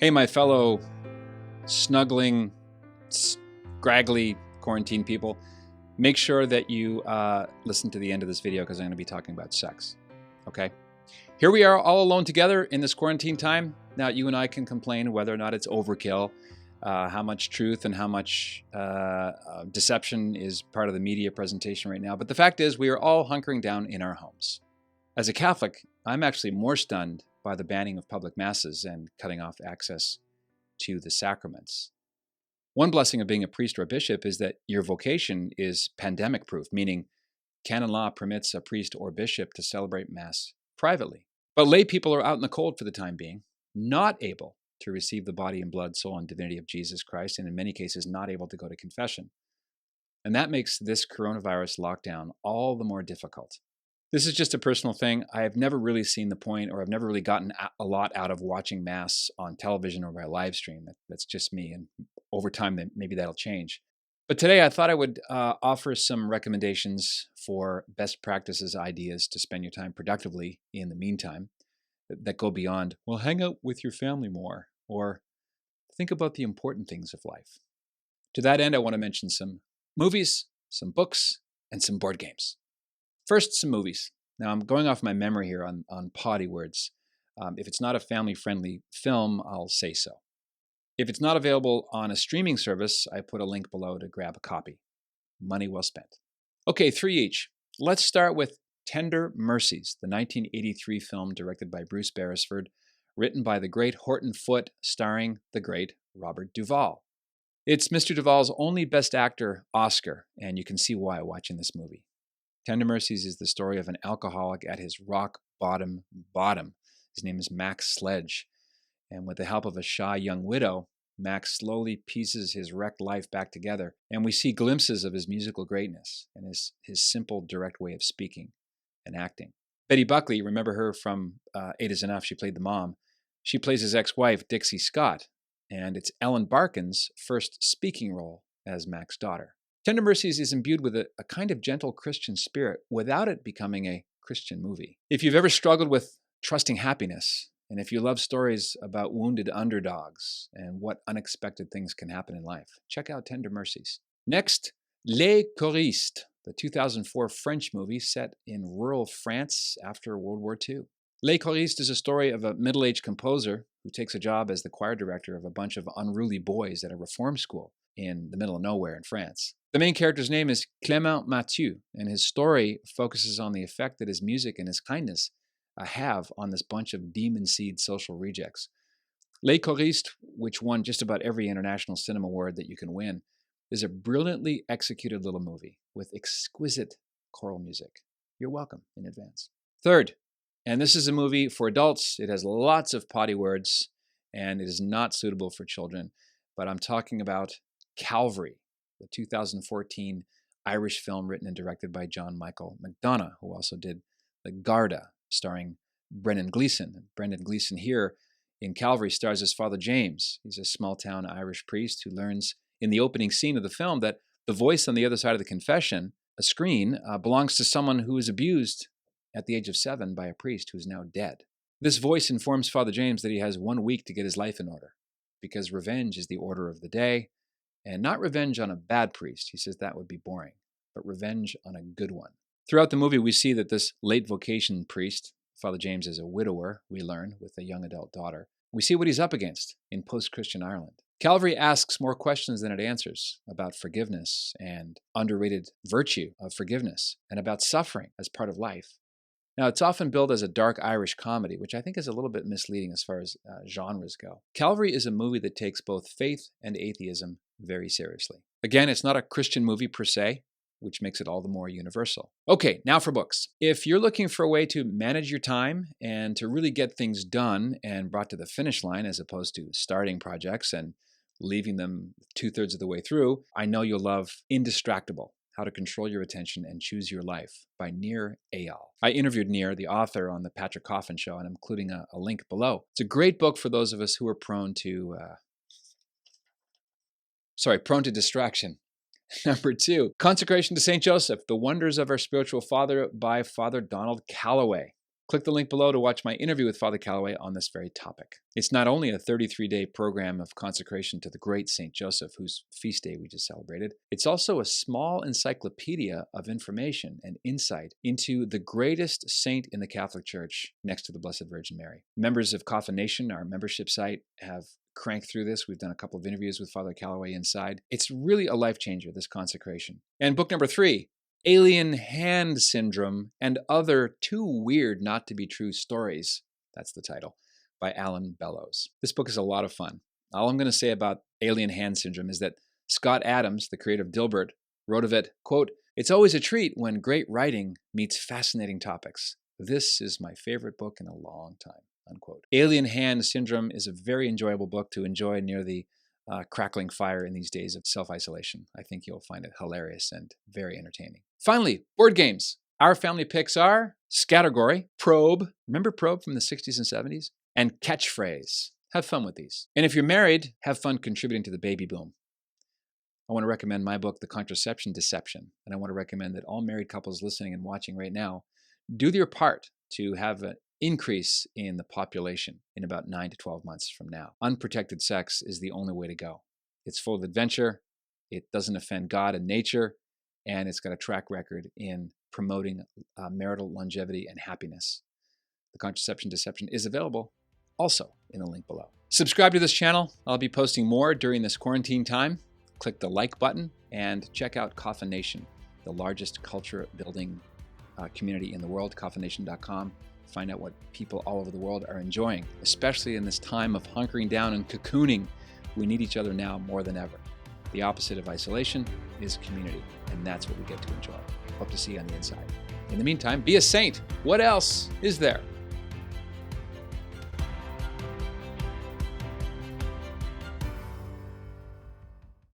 Hey, my fellow snuggling, scraggly quarantine people, make sure that you listen to the end of this video because I'm going to be talking about sex. Okay? Here we are all alone together in this quarantine time. Now, you and I can complain whether or not it's overkill, how much truth and how much deception is part of the media presentation right now. But the fact is, we are all hunkering down in our homes. As a Catholic, I'm actually more stunned by the banning of public masses and cutting off access to the sacraments. One blessing of being a priest or a bishop is that your vocation is pandemic proof, meaning canon law permits a priest or bishop to celebrate Mass privately. But lay people are out in the cold for the time being, not able to receive the body and blood, soul, and divinity of Jesus Christ, and in many cases not able to go to confession. And that makes this coronavirus lockdown all the more difficult. This is just a personal thing. I have never really seen the point, or I've never really gotten a lot out of watching Mass on television or by live stream. That's just me. And over time, maybe that'll change. But today, I thought I would offer some recommendations for best practices, ideas to spend your time productively in the meantime that go beyond, well, hang out with your family more, or think about the important things of life. To that end, I want to mention some movies, some books, and some board games. First, some movies. Now, I'm going off my memory here on potty words. If it's not a family-friendly film, I'll say so. If it's not available on a streaming service, I put a link below to grab a copy. Money well spent. Okay, 3 each. Let's start with Tender Mercies, the 1983 film directed by Bruce Beresford, written by the great Horton Foote, starring the great Robert Duvall. It's Mr. Duvall's only Best Actor Oscar, and you can see why watching this movie. Tender Mercies is the story of an alcoholic at his rock bottom. His name is Max Sledge. And with the help of a shy young widow, Max slowly pieces his wrecked life back together. And we see glimpses of his musical greatness and his simple, direct way of speaking and acting. Betty Buckley, remember her from Eight Is Enough, she played the mom. She plays his ex-wife, Dixie Scott. And it's Ellen Barkin's first speaking role as Max's daughter. Tender Mercies is imbued with a kind of gentle Christian spirit without it becoming a Christian movie. If you've ever struggled with trusting happiness, and if you love stories about wounded underdogs and what unexpected things can happen in life, check out Tender Mercies. Next, Les Choristes, the 2004 French movie set in rural France after World War II. Les Choristes is a story of a middle-aged composer who takes a job as the choir director of a bunch of unruly boys at a reform school in the middle of nowhere in France. The main character's name is Clément Mathieu, and his story focuses on the effect that his music and his kindness have on this bunch of demon-seed social rejects. Les Choristes, which won just about every international cinema award that you can win, is a brilliantly executed little movie with exquisite choral music. You're welcome in advance. Third, and this is a movie for adults. It has lots of potty words, and it is not suitable for children, but I'm talking about Calvary, the 2014 Irish film written and directed by John Michael McDonagh, who also did The Garda, starring Brendan Gleeson. Brendan Gleeson here in Calvary stars as Father James. He's a small-town Irish priest who learns in the opening scene of the film that the voice on the other side of the confession, a screen, belongs to someone who was abused at the age of 7 by a priest who is now dead. This voice informs Father James that he has 1 week to get his life in order, because revenge is the order of the day. And not revenge on a bad priest, he says that would be boring, but revenge on a good one. Throughout the movie, we see that this late vocation priest, Father James is a widower, we learn, with a young adult daughter. We see what he's up against in post-Christian Ireland. Calvary asks more questions than it answers about forgiveness and underrated virtue of forgiveness and about suffering as part of life. Now, it's often billed as a dark Irish comedy, which I think is a little bit misleading as far as genres go. Calvary is a movie that takes both faith and atheism very seriously. Again, it's not a Christian movie per se, which makes it all the more universal. Okay, now for books. If you're looking for a way to manage your time and to really get things done and brought to the finish line as opposed to starting projects and leaving them 2/3 of the way through, I know you'll love Indistractable: How to Control Your Attention and Choose Your Life by Nir Eyal. I interviewed Nir, the author, on the Patrick Coffin Show, and I'm including a link below. It's a great book for those of us who are prone to distraction. Number 2, Consecration to St. Joseph, The Wonders of Our Spiritual Father by Father Donald Calloway. Click the link below to watch my interview with Father Calloway on this very topic. It's not only a 33-day program of consecration to the great St. Joseph, whose feast day we just celebrated, it's also a small encyclopedia of information and insight into the greatest saint in the Catholic Church next to the Blessed Virgin Mary. Members of Coffin Nation, our membership site, have cranked through this. We've done a couple of interviews with Father Calloway inside. It's really a life changer, this consecration. And book number 3, Alien Hand Syndrome and Other Too Weird Not to Be True Stories. That's the title, by Alan Bellows. This book is a lot of fun. All I'm going to say about alien hand syndrome is that Scott Adams, the creator of Dilbert, wrote of it, quote, "It's always a treat when great writing meets fascinating topics. This is my favorite book in a long time," unquote. Alien Hand Syndrome is a very enjoyable book to enjoy near the crackling fire in these days of self-isolation. I think you'll find it hilarious and very entertaining. Finally, board games. Our family picks are Scattergory, Probe, remember Probe from the 60s and 70s? And Catchphrase. Have fun with these. And if you're married, have fun contributing to the baby boom. I want to recommend my book, The Contraception Deception. And I want to recommend that all married couples listening and watching right now do their part to have an increase in the population in about 9 to 12 months from now. Unprotected sex is the only way to go. It's full of adventure, it doesn't offend God and nature, and it's got a track record in promoting marital longevity and happiness. The Contraception Deception is available also in the link below. Subscribe to this channel. I'll be posting more during this quarantine time. Click the like button and check out Coffin Nation, the largest culture building community in the world, coffinnation.com. Find out what people all over the world are enjoying, especially in this time of hunkering down and cocooning. We need each other now more than ever. The opposite of isolation is community, and that's what we get to enjoy. Hope to see you on the inside. In the meantime, be a saint. What else is there?